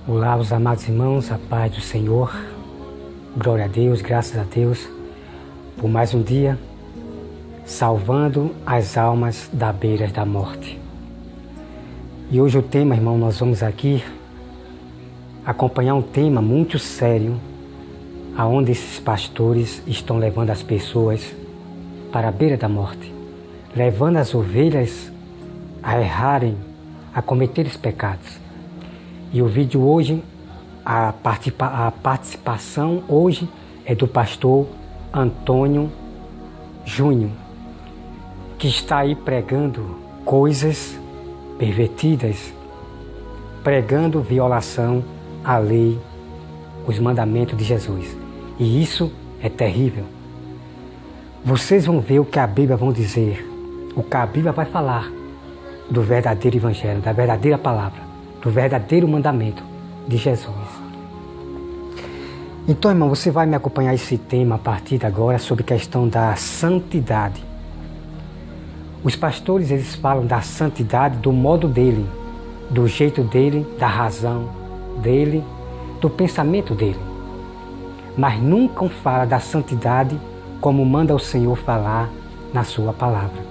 Olá, os amados irmãos, a paz do Senhor. Glória a Deus, graças a Deus por mais um dia, salvando as almas da beira da morte. E hoje o tema, irmão, nós vamos aqui acompanhar um tema muito sério, aonde esses pastores estão levando as pessoas para a beira da morte, levando as ovelhas a errarem, a cometerem pecados. E o vídeo hoje, a participação hoje é do pastor Antônio Júnior, que está aí pregando coisas pervertidas, pregando violação à lei, os mandamentos de Jesus. E isso é terrível. Vocês vão ver o que a Bíblia vai dizer, o que a Bíblia vai falar do verdadeiro evangelho, da verdadeira palavra, do verdadeiro mandamento de Jesus. Então, irmão, você vai me acompanhar esse tema a partir de agora sobre a questão da santidade. Os pastores, eles falam da santidade do modo dele, do jeito dele, da razão dele, do pensamento dele. Mas nunca fala da santidade como manda o Senhor falar na sua palavra.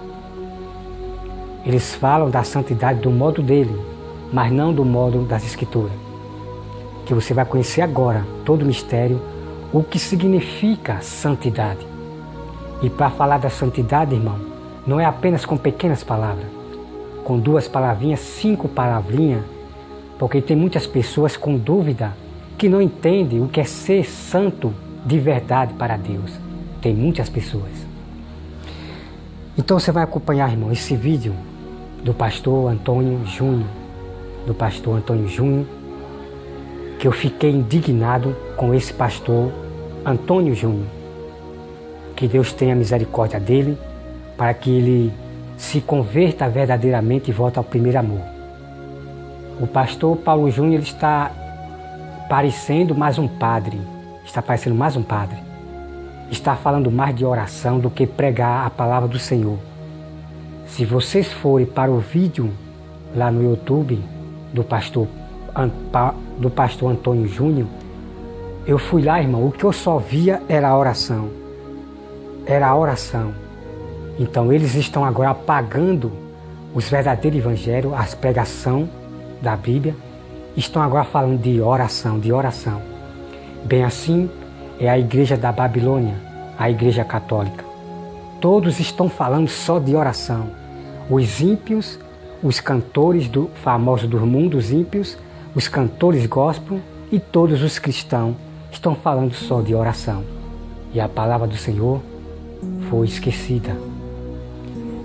Eles falam da santidade do modo dele, mas não do modo das Escrituras. Que você vai conhecer agora todo o mistério, o que significa santidade. E para falar da santidade, irmão, não é apenas com pequenas palavras, com 2 palavrinhas, 5 palavrinhas, porque tem muitas pessoas com dúvida que não entendem o que é ser santo de verdade para Deus. Tem muitas pessoas. Então você vai acompanhar, irmão, esse vídeo do pastor Antônio Júnior, que eu fiquei indignado com esse pastor Antônio Júnior. Que Deus tenha misericórdia dele, para que ele se converta verdadeiramente e volte ao primeiro amor. O pastor Paulo Júnior, ele está parecendo mais um padre, está falando mais de oração do que pregar a palavra do Senhor. Se vocês forem para o vídeo lá no YouTube do pastor Antônio Júnior, eu fui lá, irmão, o que eu só via era a oração. Então eles estão agora apagando os verdadeiros evangelhos, as pregação da Bíblia, estão agora falando de oração. Bem assim é a igreja da Babilônia, a igreja católica. Todos estão falando só de oração. Os ímpios, os cantores famosos do mundo, os ímpios, os cantores gospel e todos os cristãos estão falando só de oração. E a palavra do Senhor foi esquecida.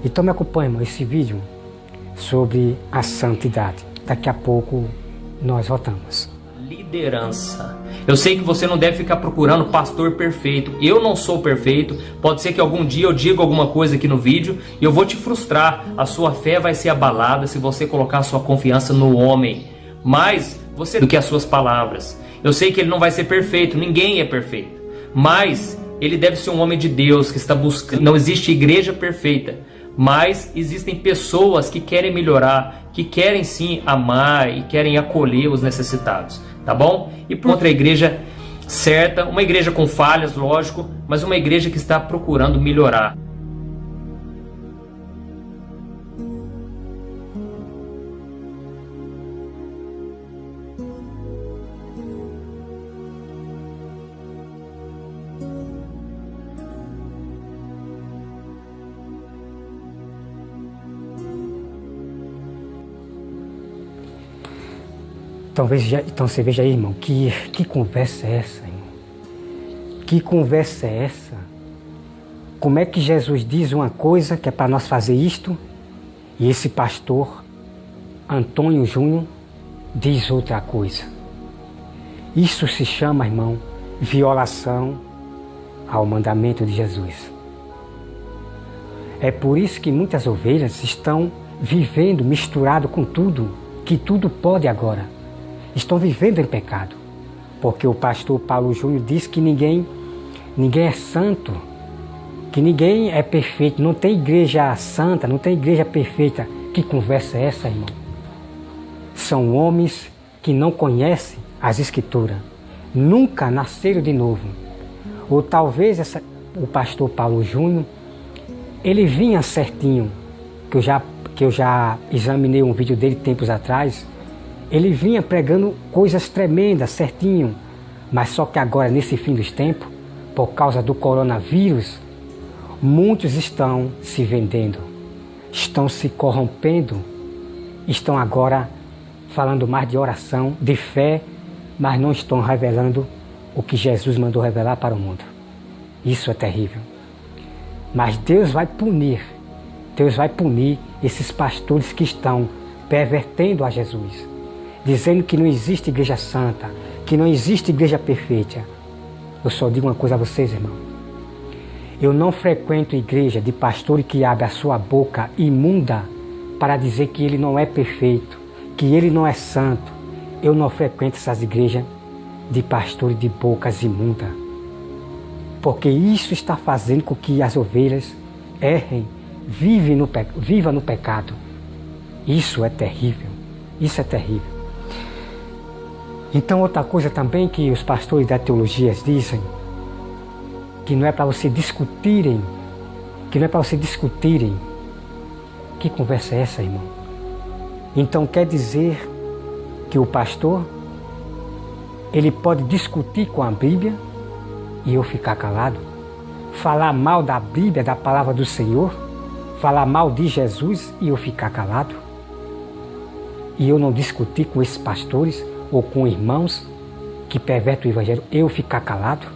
Então me acompanhe, irmão, esse vídeo sobre a santidade. Daqui a pouco nós voltamos. Liderança. Eu sei que você não deve ficar procurando pastor perfeito. Eu não sou perfeito. Pode ser que algum dia eu diga alguma coisa aqui no vídeo e eu vou te frustrar. A sua fé vai ser abalada se você colocar a sua confiança no homem. Mas você do que as suas palavras. Eu sei que ele não vai ser perfeito. Ninguém é perfeito. Mas ele deve ser um homem de Deus que está buscando. Não existe igreja perfeita. Mas existem pessoas que querem melhorar, que querem sim amar e querem acolher os necessitados, tá bom? E por outra igreja certa, uma igreja com falhas, lógico, mas uma igreja que está procurando melhorar. Então você veja aí, irmão, que conversa é essa, irmão? Que conversa é essa? Como é que Jesus diz uma coisa que é para nós fazer isto e esse pastor Antônio Júnior diz outra coisa? Isso se chama, irmão, violação ao mandamento de Jesus. É por isso que muitas ovelhas estão vivendo misturado com tudo, que tudo pode agora. Estão vivendo em pecado, porque o pastor Paulo Júnior diz que ninguém é santo, que ninguém é perfeito, não tem igreja santa, não tem igreja perfeita. Que conversa é essa, irmão? são homens que não conhecem as Escrituras, nunca nasceram de novo. Ou talvez o pastor Paulo Júnior, ele vinha certinho, que eu já examinei um vídeo dele tempos atrás, ele vinha pregando coisas tremendas, certinho, mas só que agora, nesse fim dos tempos, por causa do coronavírus, muitos estão se vendendo, estão se corrompendo, estão agora falando mais de oração, de fé, mas não estão revelando o que Jesus mandou revelar para o mundo. Isso é terrível. Mas Deus vai punir esses pastores que estão pervertendo a Jesus, dizendo que não existe igreja santa, que não existe igreja perfeita. Eu só digo uma coisa a vocês, irmão. Eu não frequento igreja de pastor que abre a sua boca imunda para dizer que ele não é perfeito, que ele não é santo. Eu não frequento essas igrejas de pastores de bocas imundas, porque isso está fazendo com que as ovelhas errem, vivam no pecado. Isso é terrível, isso é terrível. Então, outra coisa também que os pastores da teologia dizem, que não é para você discutirem, Que conversa é essa, irmão? Então quer dizer que o pastor, ele pode discutir com a Bíblia e eu ficar calado? Falar mal da Bíblia, da palavra do Senhor? Falar mal de Jesus e eu ficar calado? E eu não discutir com esses pastores ou com irmãos que pervertem o Evangelho, eu ficar calado?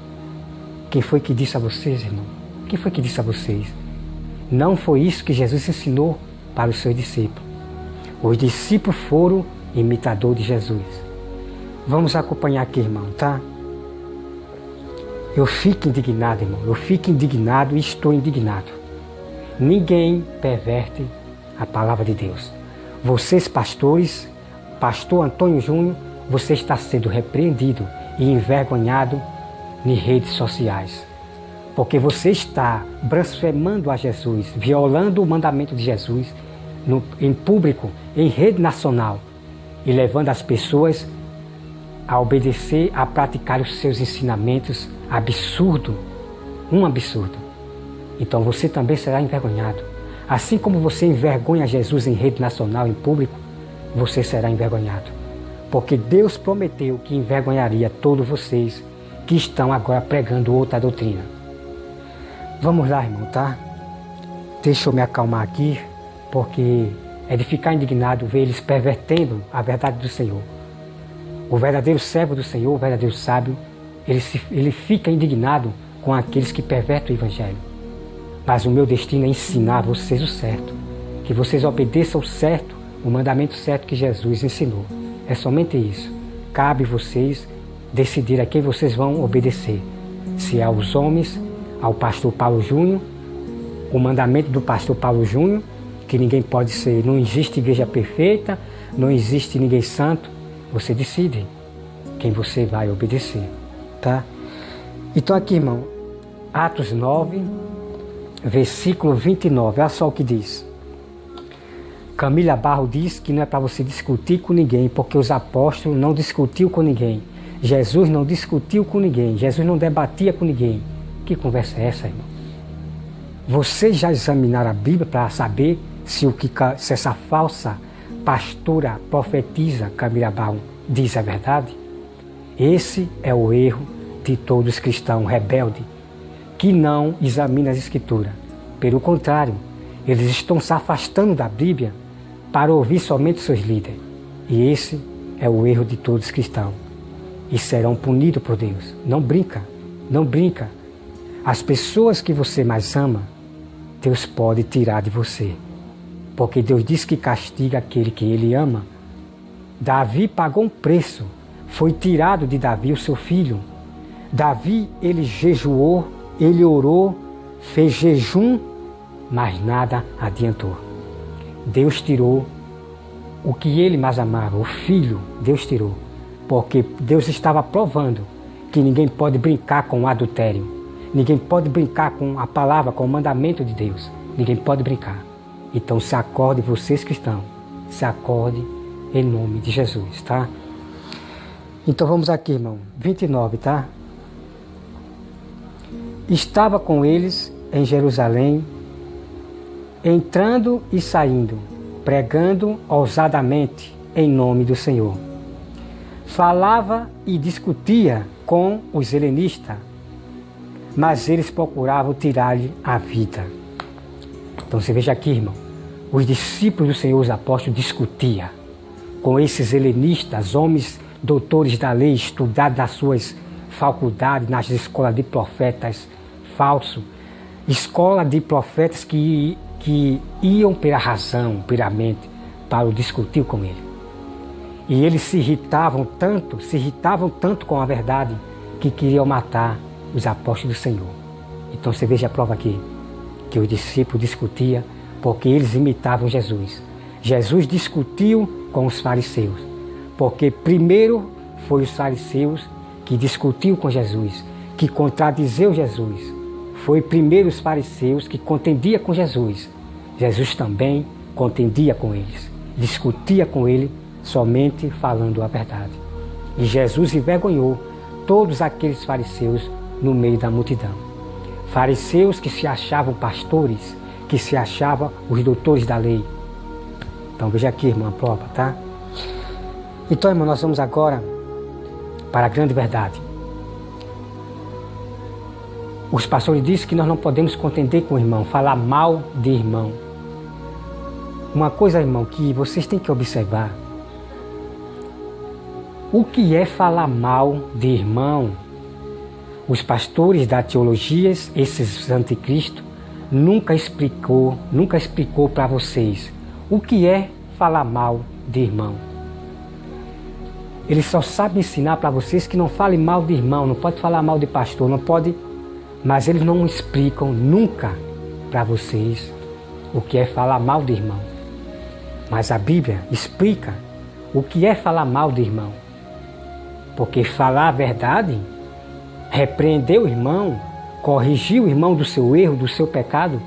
Quem foi que disse a vocês, irmão? Quem foi que disse a vocês? Não foi isso que Jesus ensinou para os seus discípulos. Os discípulos foram imitadores de Jesus. Vamos acompanhar aqui, irmão, tá? Eu fico indignado, irmão. Eu fico indignado e estou indignado. Ninguém perverte a palavra de Deus. Vocês, pastores, pastor Antônio Júnior, você está sendo repreendido e envergonhado em redes sociais. Porque você está blasfemando a Jesus, violando o mandamento de Jesus em público, em rede nacional, e levando as pessoas a obedecer, a praticar os seus ensinamentos absurdo, um absurdo. Então você também será envergonhado. Assim como você envergonha Jesus em rede nacional, em público, você será envergonhado. Porque Deus prometeu que envergonharia todos vocês que estão agora pregando outra doutrina. Vamos lá, irmão, tá? Deixa eu me acalmar aqui, porque é de ficar indignado ver eles pervertendo a verdade do Senhor. O verdadeiro servo do Senhor, o verdadeiro sábio, ele fica indignado com aqueles que pervertem o Evangelho. Mas o meu destino é ensinar a vocês o certo, que vocês obedeçam o certo, o mandamento certo que Jesus ensinou. É somente isso. Cabe vocês decidir a quem vocês vão obedecer. Se é aos homens, ao pastor Paulo Júnior, o mandamento do pastor Paulo Júnior, que ninguém pode ser, não existe igreja perfeita, não existe ninguém santo. Você decide quem você vai obedecer, tá? Então aqui, irmão, Atos 9, versículo 29, olha só o que diz. Camila Barro diz que não é para você discutir com ninguém, porque os apóstolos não discutiam com ninguém. Jesus não discutiu com ninguém, Jesus não debatia com ninguém. Que conversa é essa, irmão? Vocês já examinaram a Bíblia para saber se essa falsa pastora, profetisa Camila Barro diz a verdade? Esse é o erro de todos os cristãos rebeldes, que não examinam as Escrituras. Pelo contrário, eles estão se afastando da Bíblia para ouvir somente seus líderes. E esse é o erro de todos os cristãos. E serão punidos por Deus. Não brinca, não brinca. As pessoas que você mais ama, Deus pode tirar de você. Porque Deus diz que castiga aquele que Ele ama. Davi pagou um preço. Foi tirado de Davi o seu filho. Davi, ele jejuou, ele orou, fez jejum, mas nada adiantou. Deus tirou o que ele mais amava, o filho, Deus tirou. Porque Deus estava provando que ninguém pode brincar com o adultério. Ninguém pode brincar com a palavra, com o mandamento de Deus. Ninguém pode brincar. Então se acorde, vocês cristãos, se acorde em nome de Jesus, tá? Então vamos aqui, irmão, 29, tá? Estava com eles em Jerusalém, entrando e saindo, pregando ousadamente em nome do Senhor. Falava e discutia com os helenistas, mas eles procuravam tirar-lhe a vida. Então você veja aqui, irmão, os discípulos do Senhor, os apóstolos, discutiam com esses helenistas, homens doutores da lei, estudados nas suas faculdades, nas escolas de profetas falsos, escola de profetas que iam pela razão, pela mente, para discutir com ele. E eles se irritavam tanto com a verdade, que queriam matar os apóstolos do Senhor. Então você veja a prova aqui, que os discípulos discutiam porque eles imitavam Jesus. Jesus discutiu com os fariseus, porque primeiro foi os fariseus que discutiu com Jesus, que contradizeu Jesus. Foi primeiro os fariseus que contendia com Jesus. Jesus também contendia com eles, discutia com ele somente falando a verdade. E Jesus envergonhou todos aqueles fariseus no meio da multidão. Fariseus que se achavam pastores, que se achavam os doutores da lei. Então veja aqui, irmã, a prova, tá? Então, irmão, nós vamos agora para a grande verdade. Os pastores dizem que nós não podemos contender com o irmão, falar mal de irmão. Uma coisa, irmão, que vocês têm que observar. O que é falar mal de irmão? Os pastores da teologia, esses anticristos, nunca explicou para vocês o que é falar mal de irmão. Eles só sabem ensinar para vocês que não fale mal de irmão, não pode falar mal de pastor, não pode, mas eles não explicam nunca para vocês o que é falar mal de irmão. Mas a Bíblia explica o que é falar mal de irmão. Porque falar a verdade, repreender o irmão, corrigir o irmão do seu erro, do seu pecado,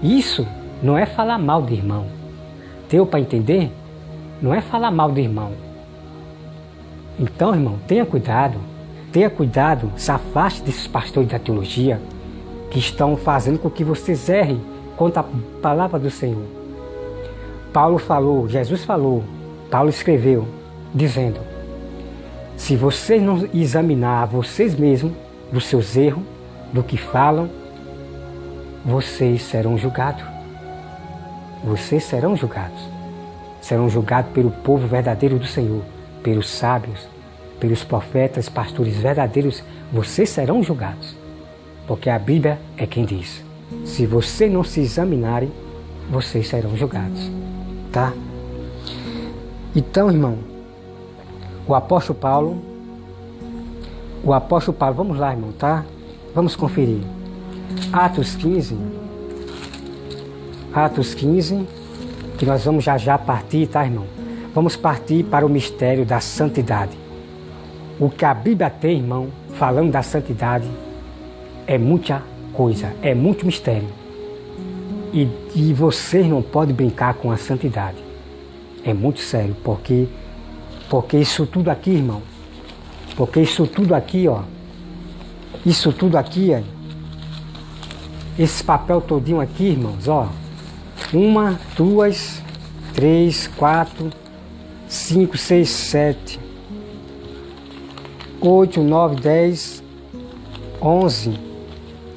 isso não é falar mal de irmão. Deu para entender? Não é falar mal de irmão. Então, irmão, tenha cuidado, se afaste desses pastores da teologia que estão fazendo com que vocês errem contra a palavra do Senhor. Paulo falou, Jesus falou, Paulo escreveu, dizendo: se vocês não examinar vocês mesmos dos seus erros, do que falam, vocês serão julgados. Vocês serão julgados. Serão julgados pelo povo verdadeiro do Senhor, pelos sábios, pelos profetas, pastores verdadeiros. Vocês serão julgados. Porque a Bíblia é quem diz: se vocês não se examinarem, vocês serão julgados. Tá? Então, irmão, o apóstolo Paulo, vamos lá, irmão, tá? Vamos conferir. Atos 15, que nós vamos já partir, tá, irmão? Vamos partir para o mistério da santidade. O que a Bíblia tem, irmão, falando da santidade, é muita coisa, é muito mistério. E vocês não podem brincar com a santidade. É muito sério, porque isso tudo aqui, irmão, isso tudo aqui, esse papel todinho aqui, irmãos, ó, 1, 2, 3, 4, 5, 6, 7, 8, 9, 10, 11,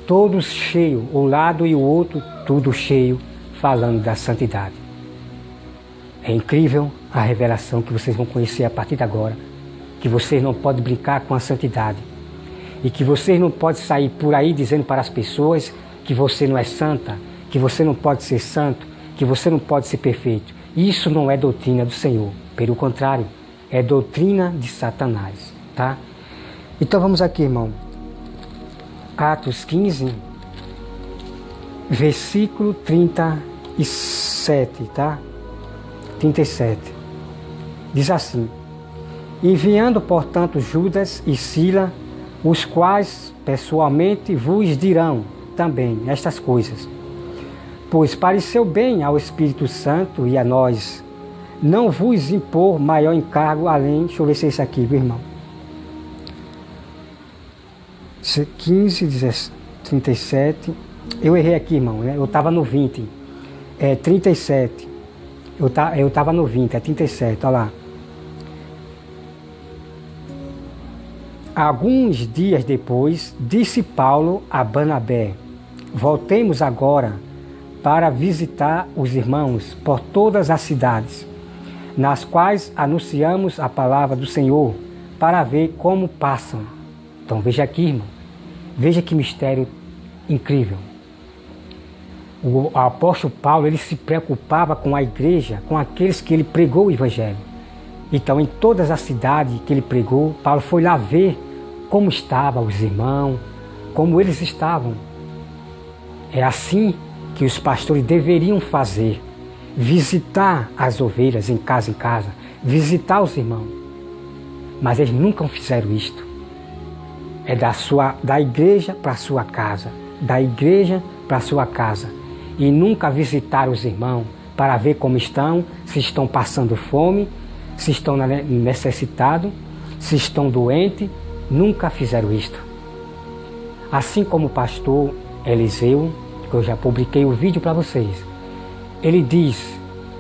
todos cheios, um lado e o outro, tudo cheio, falando da santidade. É incrível a revelação que vocês vão conhecer a partir de agora, que vocês não podem brincar com a santidade e que vocês não podem sair por aí dizendo para as pessoas que você não é santa, que você não pode ser santo, que você não pode ser perfeito. Isso não é doutrina do Senhor, pelo contrário, é doutrina de Satanás, tá? Então vamos aqui, irmão, Atos 15, versículo 37, tá? 37. Diz assim: enviando, portanto, Judas e Sila, os quais pessoalmente vos dirão também estas coisas, pois pareceu bem ao Espírito Santo e a nós não vos impor maior encargo além, deixa eu ver se é isso aqui, viu, irmão? 15, 37, eu errei aqui, irmão, né? Eu estava no 20, 37, eu estava no 20, 37, olha lá. Alguns dias depois, disse Paulo a Barnabé: voltemos agora para visitar os irmãos por todas as cidades, nas quais anunciamos a palavra do Senhor, para ver como passam. Então veja aqui, irmão, veja que mistério incrível. O apóstolo Paulo, ele se preocupava com a igreja, com aqueles que ele pregou o evangelho. Então, em todas as cidades que ele pregou, Paulo foi lá ver como estavam os irmãos, como eles estavam. É assim que os pastores deveriam fazer: visitar as ovelhas em casa, visitar os irmãos. Mas eles nunca fizeram isto. É da igreja para a sua casa, da igreja para a sua casa. E nunca visitar os irmãos para ver como estão, se estão passando fome, se estão necessitados, se estão doentes. Nunca fizeram isto. Assim como o pastor Eliseu, que eu já publiquei o vídeo para vocês, ele diz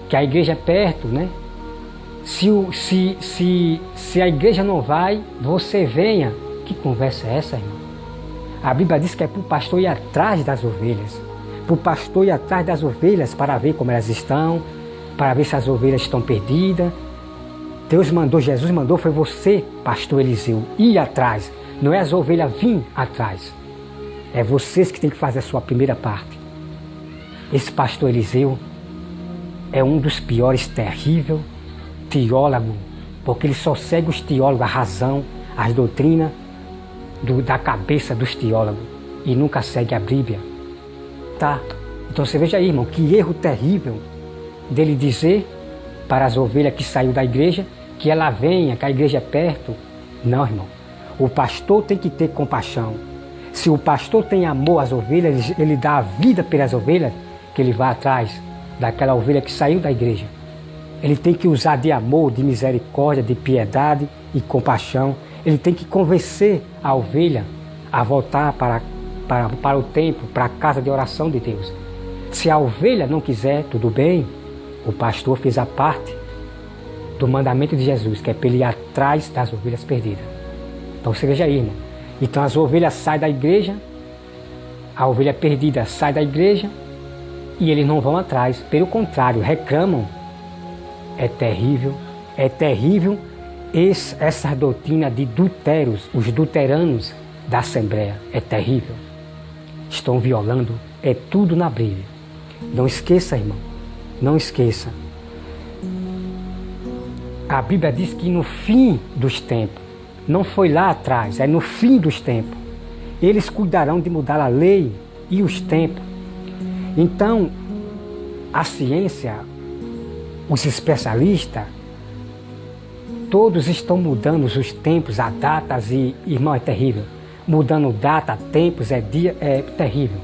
que a igreja é perto, né? Se a igreja não vai, você venha. Que conversa é essa, irmão? A Bíblia diz que é para o pastor ir atrás das ovelhas. Para o pastor ir atrás das ovelhas para ver como elas estão, para ver se as ovelhas estão perdidas. Deus mandou, Jesus mandou, foi você, pastor Eliseu, ir atrás. Não é as ovelhas vir atrás. É vocês que têm que fazer a sua primeira parte. Esse pastor Eliseu é um dos piores, terrível teólogo, porque ele só segue os teólogos, a razão, as doutrinas da cabeça dos teólogos e nunca segue a Bíblia. Tá? Então você veja aí, irmão, que erro terrível dele dizer para as ovelhas que saiu da igreja que ela venha, que a igreja é perto. Não, irmão. O pastor tem que ter compaixão. Se o pastor tem amor às ovelhas, ele dá a vida pelas ovelhas, que ele vai atrás daquela ovelha que saiu da igreja. Ele tem que usar de amor, de misericórdia, de piedade e compaixão. Ele tem que convencer a ovelha a voltar para o templo, para a casa de oração de Deus. Se a ovelha não quiser, tudo bem. O pastor fez a parte do mandamento de Jesus, que é para ele ir atrás das ovelhas perdidas. Então você veja aí, irmão. Então as ovelhas saem da igreja, a ovelha perdida sai da igreja e eles não vão atrás. Pelo contrário, reclamam. É terrível essa doutrina de adultérios, os luteranos da Assembleia. É terrível. Estão violando, é tudo na Bíblia. Não esqueça, irmão, não esqueça. A Bíblia diz que no fim dos tempos, não foi lá atrás, é no fim dos tempos, eles cuidarão de mudar a lei e os tempos. Então, a ciência, os especialistas, todos estão mudando os tempos, as datas e, irmão, é terrível. Mudando data, tempos, é terrível.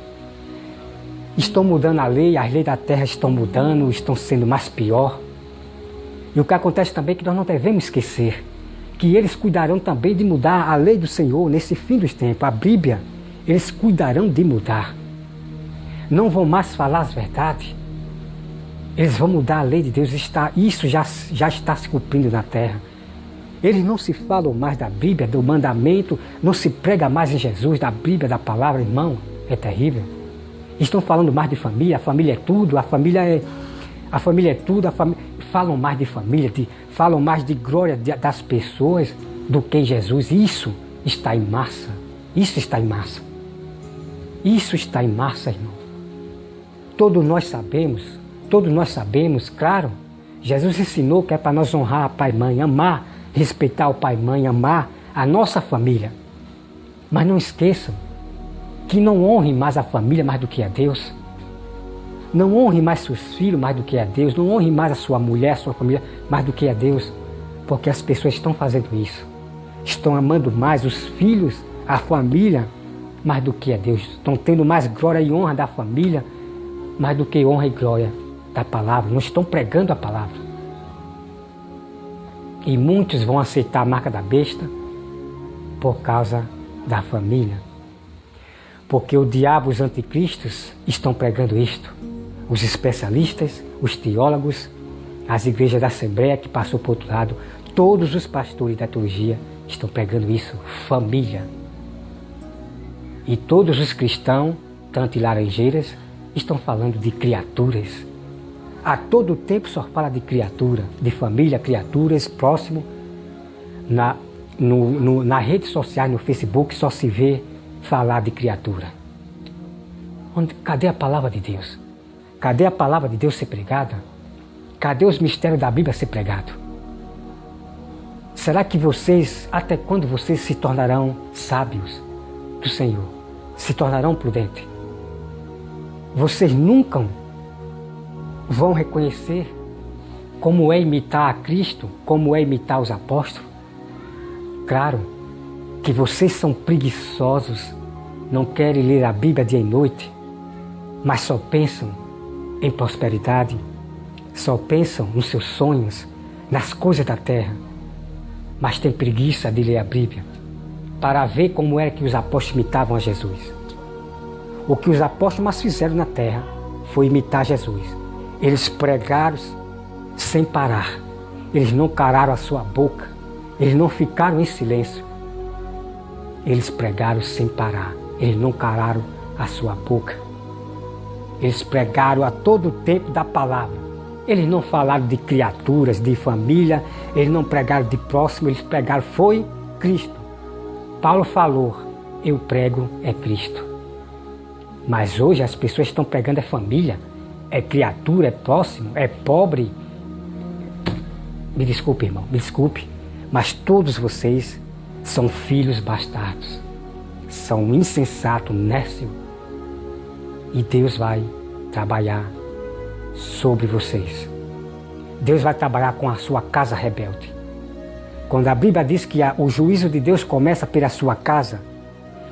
Estão mudando a lei, as leis da terra estão mudando, estão sendo mais pior. E o que acontece também é que nós não devemos esquecer que eles cuidarão também de mudar a lei do Senhor nesse fim dos tempos. A Bíblia, eles cuidarão de mudar. Não vão mais falar as verdades. Eles vão mudar a lei de Deus. Isso já está se cumprindo na terra. Eles não se falam mais da Bíblia, do mandamento, não se prega mais em Jesus, da Bíblia, da palavra, irmão. É terrível. Estão falando mais de família, a família é tudo, a família é tudo, falam mais de família, falam mais de glória das pessoas do que em Jesus. Isso está em massa. Isso está em massa. Isso está em massa, irmão. Todos nós sabemos, claro. Jesus ensinou que é para nós honrar pai e mãe, amar, respeitar o pai e mãe, amar a nossa família. Mas não esqueçam que não honre mais a família mais do que a Deus. Não honre mais seus filhos mais do que a Deus. Não honre mais a sua mulher, a sua família mais do que a Deus. Porque as pessoas estão fazendo isso. Estão amando mais os filhos, a família, mais do que a Deus. Estão tendo mais glória e honra da família, mais do que honra e glória da palavra. Não estão pregando a palavra. E muitos vão aceitar a marca da besta por causa da família. Porque o diabo e os anticristos estão pregando isto. Os especialistas, os teólogos, as igrejas da Assembleia que passou por outro lado, todos os pastores da teologia estão pregando isso, família. E todos os cristãos, tanto em Laranjeiras, estão falando de criaturas. A todo tempo só fala de criatura, de família, criaturas, próximo. Na rede social, no Facebook, só se vê falar de criatura. Cadê a palavra de Deus? Cadê a palavra de Deus ser pregada? Cadê os mistérios da Bíblia ser pregado? Será que vocês, até quando vocês se tornarão sábios do Senhor? Se tornarão prudentes? Vocês nunca vão reconhecer como é imitar a Cristo, como é imitar os apóstolos? Claro que vocês são preguiçosos, não querem ler a Bíblia dia e noite, mas só pensam em prosperidade, só pensam nos seus sonhos, nas coisas da terra, mas têm preguiça de ler a Bíblia para ver como era que os apóstolos imitavam a Jesus. O que os apóstolos mais fizeram na terra foi imitar Jesus. Eles pregaram sem parar, eles não calaram a sua boca, eles não ficaram em silêncio. Eles pregaram sem parar, eles não calaram a sua boca. Eles pregaram a todo o tempo da palavra. Eles não falaram de criaturas, de família, eles não pregaram de próximo, eles pregaram foi Cristo. Paulo falou, eu prego é Cristo. Mas hoje as pessoas estão pregando é família, é criatura, é próximo, é pobre. Me desculpe, irmão, me desculpe, mas todos vocês são filhos bastardos, são insensatos, nécios. E Deus vai trabalhar sobre vocês. Deus vai trabalhar com a sua casa rebelde. Quando a Bíblia diz que o juízo de Deus começa pela sua casa,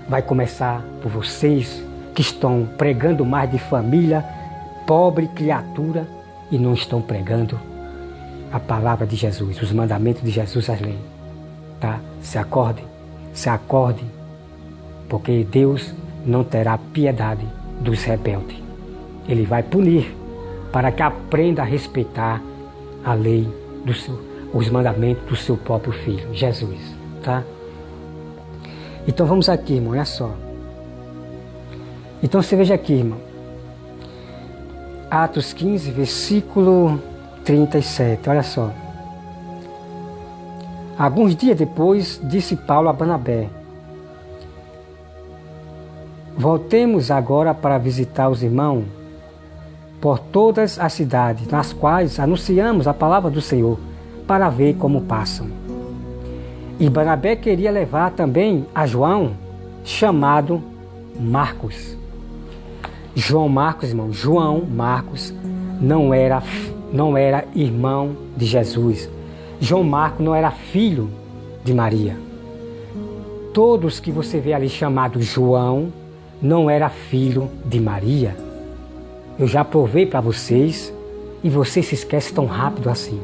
vai começar por vocês que estão pregando mais de família, pobre, criatura, e não estão pregando a palavra de Jesus, os mandamentos de Jesus, as leis. Tá? Se acorde, porque Deus não terá piedade dos rebeldes. Ele vai punir para que aprenda a respeitar a lei, os mandamentos do seu próprio Filho, Jesus. Tá? Então vamos aqui, irmão, olha só. Então você veja aqui, irmão. Atos 15, versículo 37, olha só. Alguns dias depois, disse Paulo a Barnabé: voltemos agora para visitar os irmãos por todas as cidades, nas quais anunciamos a palavra do Senhor, para ver como passam. E Barnabé queria levar também a João, chamado Marcos. João Marcos, irmão, João Marcos não era irmão de Jesus. João Marcos não era filho de Maria. Todos que você vê ali chamado João não era filho de Maria. Eu já provei para vocês e vocês se esquecem tão rápido assim.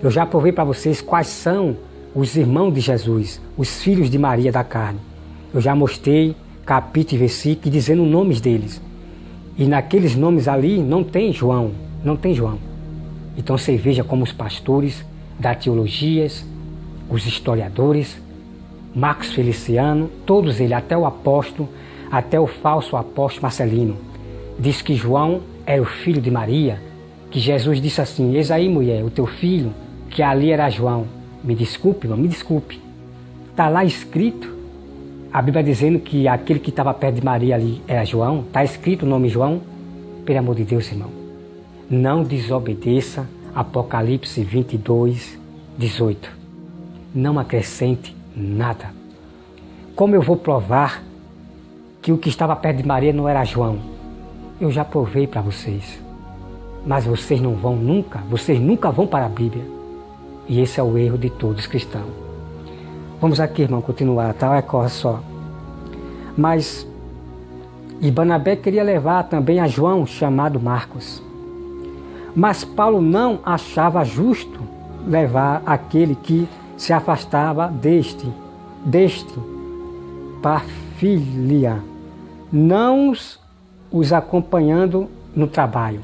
Eu já provei para vocês quais são os irmãos de Jesus, os filhos de Maria da carne. Eu já mostrei capítulo e versículo dizendo os nomes deles. E naqueles nomes ali não tem João, não tem João. Então você veja como os pastores da teologia, os historiadores, Marcos Feliciano, todos eles, até o apóstolo, até o falso apóstolo Marcelino, diz que João era o filho de Maria, que Jesus disse assim: eis aí, mulher, o teu filho, que ali era João. Me desculpe, irmão, me desculpe. Está lá escrito, a Bíblia dizendo que aquele que estava perto de Maria ali era João. Está escrito o nome João. Pelo amor de Deus, irmão, não desobedeça Apocalipse 22, 18. Não acrescente nada. Como eu vou provar que o que estava perto de Maria não era João? Eu já provei para vocês. Mas vocês não vão nunca, vocês nunca vão para a Bíblia. E esse é o erro de todos os cristãos. Vamos aqui, irmão, continuar, tá? Olha só. Mas, e Barnabé queria levar também a João, chamado Marcos. Mas Paulo não achava justo levar aquele que se afastava deste parfilia, não os acompanhando no trabalho.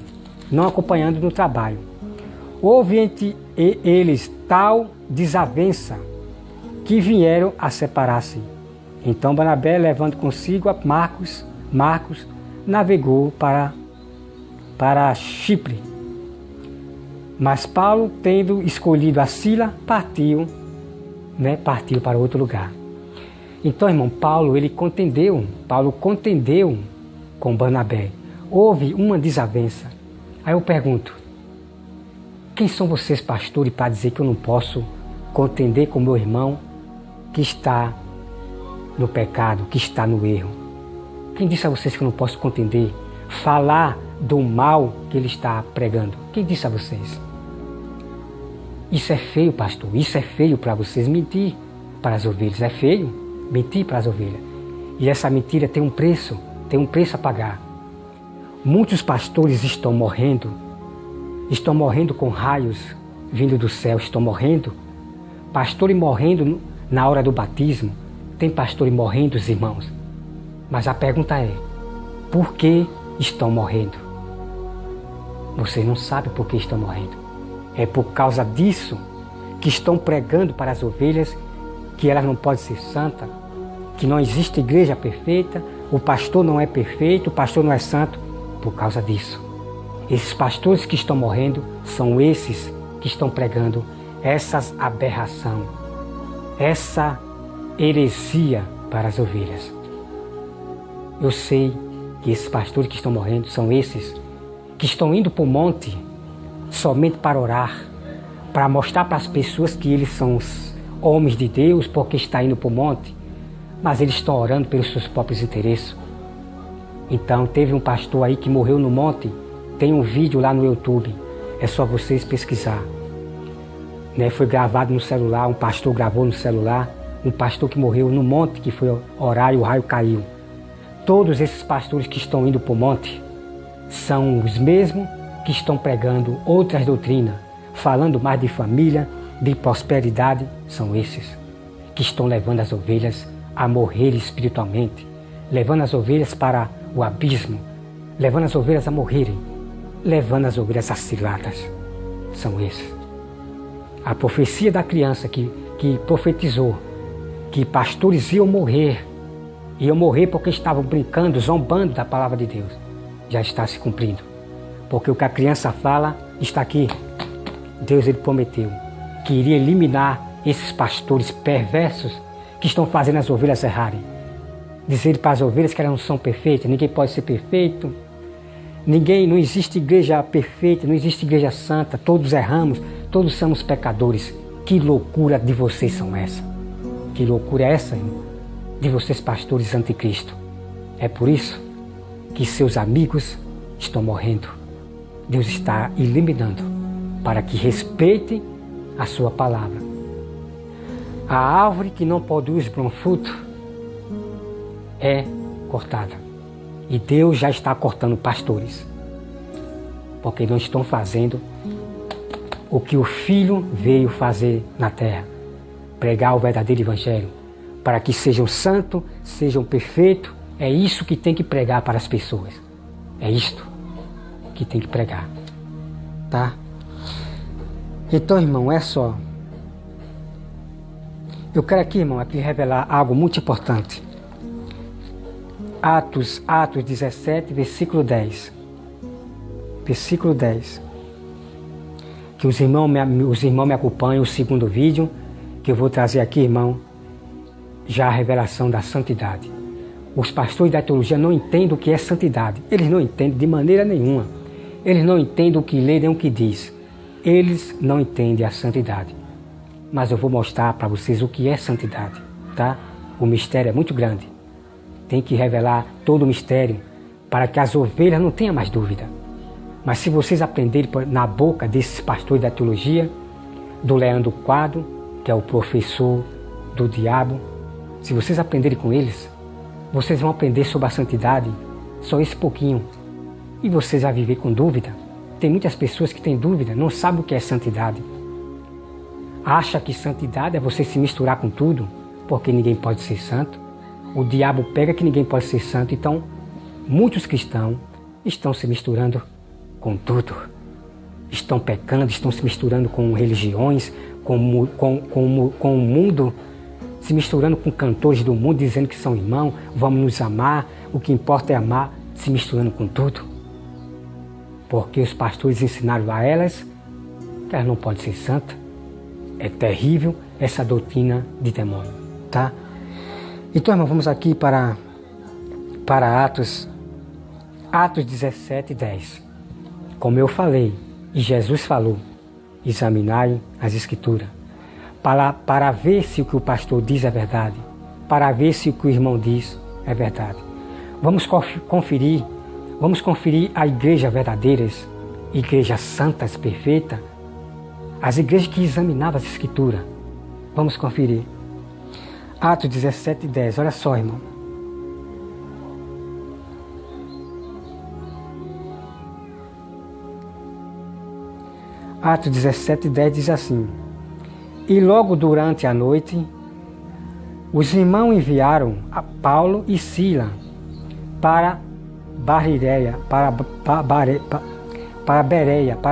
Houve entre eles tal desavença que vieram a separar-se. Então Barnabé, levando consigo a Marcos, navegou para Chipre. Mas Paulo, tendo escolhido a Sila, partiu para outro lugar. Então, irmão, Paulo contendeu com Barnabé. Houve uma desavença. Aí eu pergunto, quem são vocês, pastores, para dizer que eu não posso contender com meu irmão que está no pecado, que está no erro? Quem disse a vocês que eu não posso contender? Falar do mal que ele está pregando? Quem disse a vocês? Isso é feio, pastor. Isso é feio para vocês. Mentir para as ovelhas é feio. Mentir para as ovelhas. E essa mentira tem um preço a pagar. Muitos pastores estão morrendo com raios vindo do céu, estão morrendo. Pastores morrendo na hora do batismo. Tem pastores morrendo, irmãos. Mas a pergunta é, por que estão morrendo? Vocês não sabem por que estão morrendo. É por causa disso que estão pregando para as ovelhas que elas não podem ser santas, que não existe igreja perfeita, o pastor não é perfeito, o pastor não é santo. Por causa disso. Esses pastores que estão morrendo são esses que estão pregando essas aberrações, essa heresia para as ovelhas. Eu sei que esses pastores que estão morrendo são esses que estão indo para o monte somente para orar, para mostrar para as pessoas que eles são os homens de Deus porque está indo para o monte, mas eles estão orando pelos seus próprios interesses. Então teve um pastor aí que morreu no monte, tem um vídeo lá no YouTube, é só vocês pesquisar. Foi gravado no celular, um pastor gravou no celular, um pastor que morreu no monte, que foi orar e o raio caiu. Todos esses pastores que estão indo para o monte são os mesmos que estão pregando outras doutrinas, falando mais de família, de prosperidade, são esses que estão levando as ovelhas a morrer espiritualmente, levando as ovelhas para o abismo, levando as ovelhas a morrerem, levando as ovelhas a ciladas. São esses. A profecia da criança que profetizou que pastores iam morrer porque estavam brincando, zombando da palavra de Deus, já está se cumprindo. Porque o que a criança fala está aqui. Deus ele prometeu que iria eliminar esses pastores perversos que estão fazendo as ovelhas errarem. Dizer para as ovelhas que elas não são perfeitas, ninguém pode ser perfeito, não existe igreja perfeita, não existe igreja santa, todos erramos, todos somos pecadores. Que loucura de vocês são essa? Que loucura é essa, irmão? De vocês pastores anticristo. É por isso que seus amigos estão morrendo. Deus está eliminando para que respeitem a sua palavra. A árvore que não produz bom fruto é cortada. E Deus já está cortando pastores, porque não estão fazendo o que o Filho veio fazer na terra, pregar o verdadeiro evangelho, para que sejam santos, sejam perfeitos. É isso que tem que pregar para as pessoas. É isto que tem que pregar, tá? Então, irmão, é só. Eu quero aqui, irmão, revelar algo muito importante. Atos 17, versículo 10. Versículo 10. Que os irmãos me acompanham, o segundo vídeo, que eu vou trazer aqui, irmão, já a revelação da santidade. Os pastores da teologia não entendem o que é santidade. Eles não entendem de maneira nenhuma. Eles não entendem o que lê nem o que diz. Eles não entendem a santidade. Mas eu vou mostrar para vocês o que é santidade, tá? O mistério é muito grande. Tem que revelar todo o mistério para que as ovelhas não tenham mais dúvida. Mas se vocês aprenderem na boca desses pastores da teologia, do Leandro Quadro, que é o professor do diabo, se vocês aprenderem com eles, vocês vão aprender sobre a santidade, só esse pouquinho. E vocês vão viver com dúvida. Tem muitas pessoas que têm dúvida, não sabem o que é santidade. acha que santidade é você se misturar com tudo, porque ninguém pode ser santo. O diabo pega que ninguém pode ser santo, então muitos cristãos estão se misturando com tudo. Estão pecando, estão se misturando com religiões, com o mundo, se misturando com cantores do mundo, dizendo que são irmãos, vamos nos amar, o que importa é amar, se misturando com tudo. Porque os pastores ensinaram a elas que elas não podem ser santas. É terrível essa doutrina de demônio, tá? Então, irmão, vamos aqui para Atos 17, 10. Como eu falei, e Jesus falou, examinai as Escrituras, para ver se o que o pastor diz é verdade, para ver se o que o irmão diz é verdade. Vamos conferir a igreja verdadeiras, igrejas santas, perfeitas, as igrejas que examinavam as Escrituras. Vamos conferir. Atos 17, 10. Olha só, irmão. Atos 17, 10 diz assim: E logo durante a noite, os irmãos enviaram a Paulo e Sila para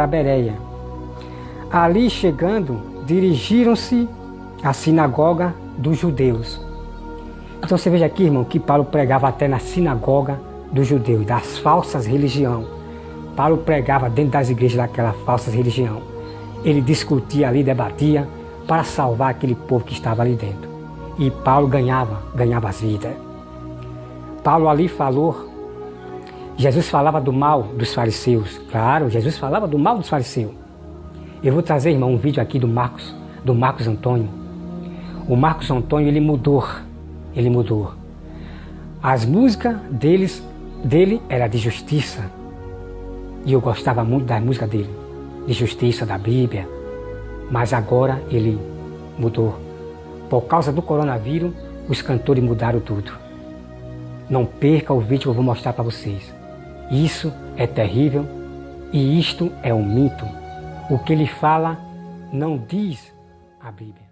Bereia. Ali chegando, dirigiram-se à sinagoga dos judeus. Então você veja aqui, irmão, que Paulo pregava até na sinagoga dos judeus, das falsas religiões. Paulo pregava dentro das igrejas daquela falsa religião. Ele discutia ali, debatia para salvar aquele povo que estava ali dentro. E Paulo ganhava as vidas. Paulo ali falou, Jesus falava do mal dos fariseus. Claro, Jesus falava do mal dos fariseus. Eu vou trazer, irmão, um vídeo aqui do Marcos Antônio. O Marcos Antônio, ele mudou. As músicas dele eram de justiça. E eu gostava muito das músicas dele, de justiça, da Bíblia. Mas agora ele mudou. Por causa do coronavírus, os cantores mudaram tudo. Não perca o vídeo que eu vou mostrar para vocês. Isso é terrível e isto é um mito. O que ele fala não diz a Bíblia.